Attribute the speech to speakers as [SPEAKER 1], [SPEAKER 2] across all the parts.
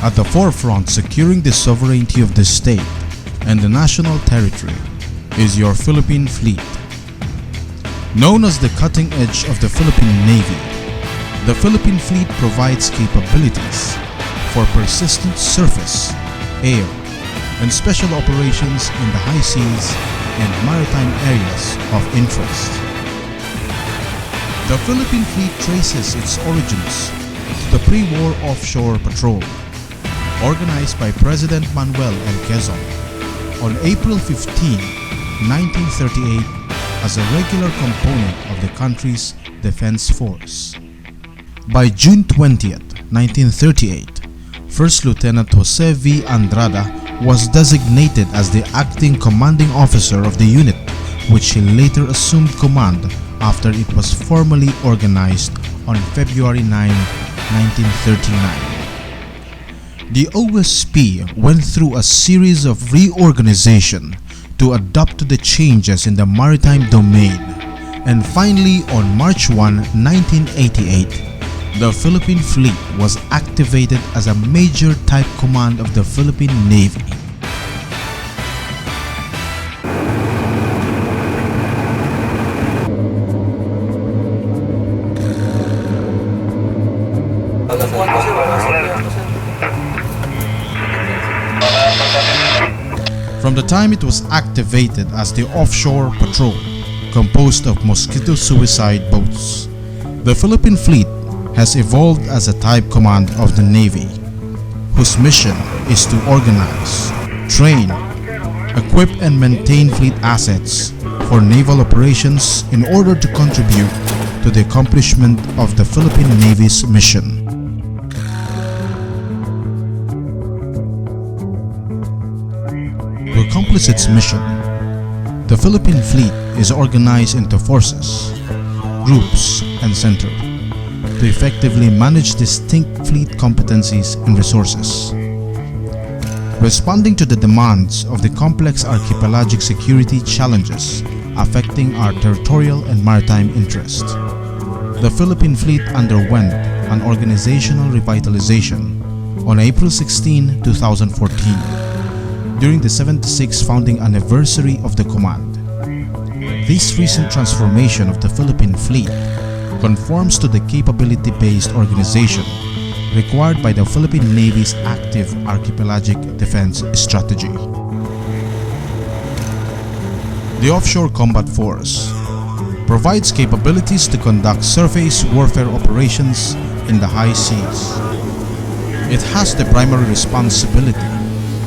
[SPEAKER 1] At the forefront, securing the sovereignty of the state and the national territory, is your Philippine Fleet. Known as the cutting edge of the Philippine Navy, the Philippine Fleet provides capabilities for persistent surface, air, and special operations in the high seas and maritime areas of interest. The Philippine Fleet traces its origins to the pre-war offshore patrol, organized by President Manuel L. Quezon on April 15, 1938 as a regular component of the country's defense force. By June 20, 1938, First Lieutenant Jose V. Andrada was designated as the acting commanding officer of the unit, which he later assumed command after it was formally organized on February 9, 1939. The OSP went through a series of reorganization to adapt to the changes in the maritime domain, and finally on March 1, 1988, the Philippine Fleet was activated as a major type command of the Philippine Navy. From the time it was activated as the offshore patrol, composed of mosquito suicide boats, the Philippine Fleet has evolved as a type command of the Navy, whose mission is to organize, train, equip and maintain fleet assets for naval operations in order to contribute to the accomplishment of the Philippine Navy's mission. To accomplish its mission, the Philippine Fleet is organized into forces, groups, and centers to effectively manage distinct fleet competencies and resources. Responding to the demands of the complex archipelagic security challenges affecting our territorial and maritime interest, the Philippine Fleet underwent an organizational revitalization on April 16, 2014, during the 76th founding anniversary of the command. This recent transformation of the Philippine Fleet conforms to the capability-based organization required by the Philippine Navy's active archipelagic defense strategy. The Offshore Combat Force provides capabilities to conduct surface warfare operations in the high seas. It has the primary responsibility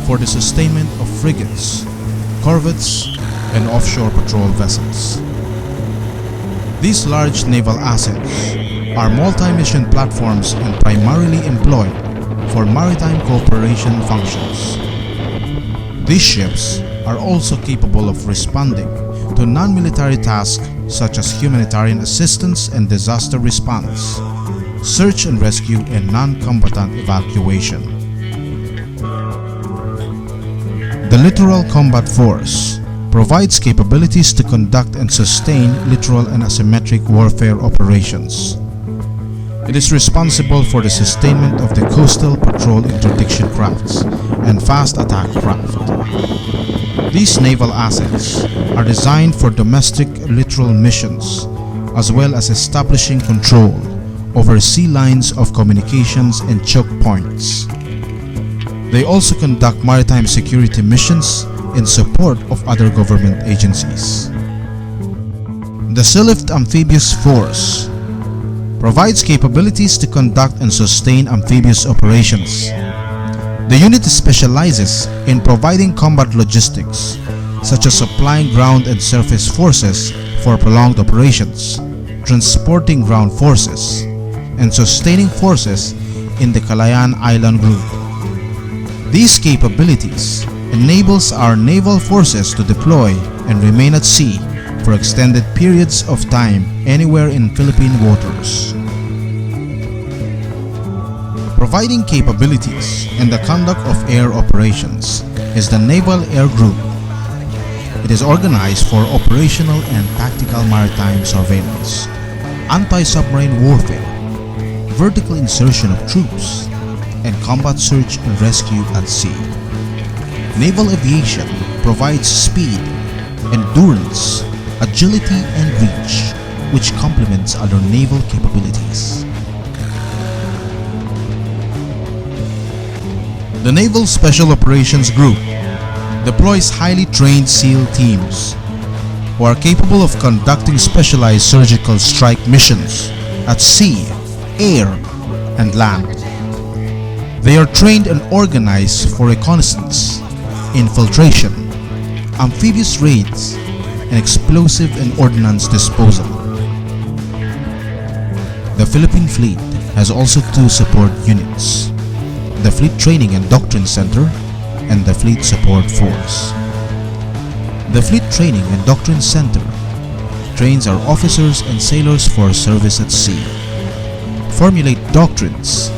[SPEAKER 1] for the sustainment of frigates, corvettes, and offshore patrol vessels. These large naval assets are multi-mission platforms and primarily employed for maritime cooperation functions. These ships are also capable of responding to non-military tasks such as humanitarian assistance and disaster response, search and rescue, and non-combatant evacuation. The Littoral Combat Force provides capabilities to conduct and sustain littoral and asymmetric warfare operations. It is responsible for the sustainment of the coastal patrol interdiction crafts and fast attack craft. These naval assets are designed for domestic littoral missions, as well as establishing control over sea lines of communications and choke points. They also conduct maritime security missions in support of other government agencies. The Sealift Amphibious Force provides capabilities to conduct and sustain amphibious operations. The unit specializes in providing combat logistics, such as supplying ground and surface forces for prolonged operations, transporting ground forces, and sustaining forces in the Calayan Island Group. These capabilities enables our naval forces to deploy and remain at sea for extended periods of time anywhere in Philippine waters. Providing capabilities in the conduct of air operations is the Naval Air Group. It is organized for operational and tactical maritime surveillance, anti-submarine warfare, vertical insertion of troops, and combat search and rescue at sea. Naval aviation provides speed, endurance, agility, and reach, which complements other naval capabilities. The Naval Special Operations Group deploys highly trained SEAL teams who are capable of conducting specialized surgical strike missions at sea, air, and land. They are trained and organized for reconnaissance, infiltration, amphibious raids, and explosive and ordnance disposal. The Philippine Fleet has also two support units: the Fleet Training and Doctrine Center and the Fleet Support Force. The Fleet Training and Doctrine Center trains our officers and sailors for service at sea, formulate doctrines,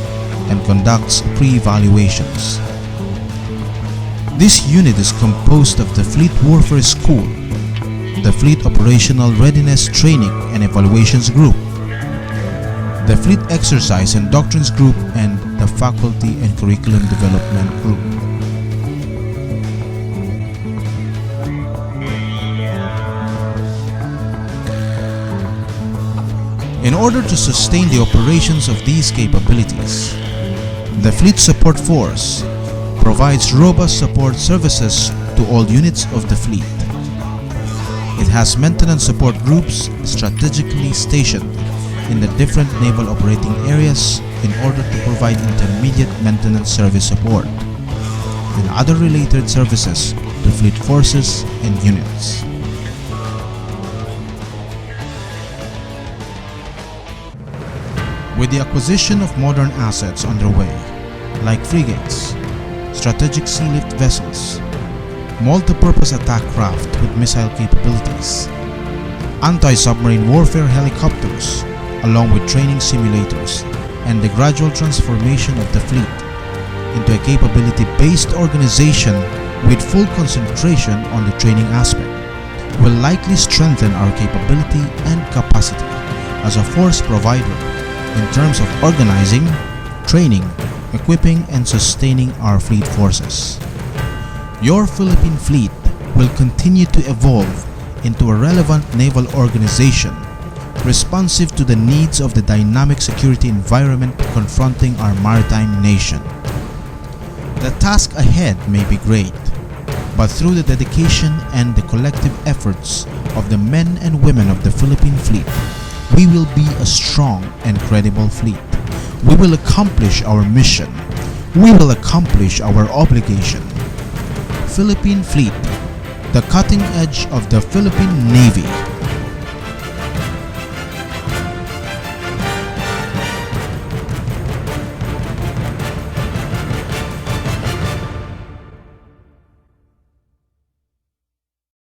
[SPEAKER 1] and conducts pre-evaluations. This unit is composed of the Fleet Warfare School, the Fleet Operational Readiness Training and Evaluations Group, the Fleet Exercise and Doctrines Group, and the Faculty and Curriculum Development Group. In order to sustain the operations of these capabilities, the Fleet Support Force provides robust support services to all units of the fleet. It has maintenance support groups strategically stationed in the different naval operating areas in order to provide intermediate maintenance service support and other related services to fleet forces and units. With the acquisition of modern assets underway, like frigates, strategic sea lift vessels, multi-purpose attack craft with missile capabilities, anti-submarine warfare helicopters, along with training simulators, and the gradual transformation of the fleet into a capability-based organization with full concentration on the training aspect, will likely strengthen our capability and capacity as a force provider in terms of organizing, training, equipping, and sustaining our fleet forces. Your Philippine Fleet will continue to evolve into a relevant naval organization responsive to the needs of the dynamic security environment confronting our maritime nation. The task ahead may be great, but through the dedication and the collective efforts of the men and women of the Philippine Fleet, we will be a strong and credible fleet. We will accomplish our mission. We will accomplish our obligation. Philippine Fleet, the cutting edge of the Philippine Navy.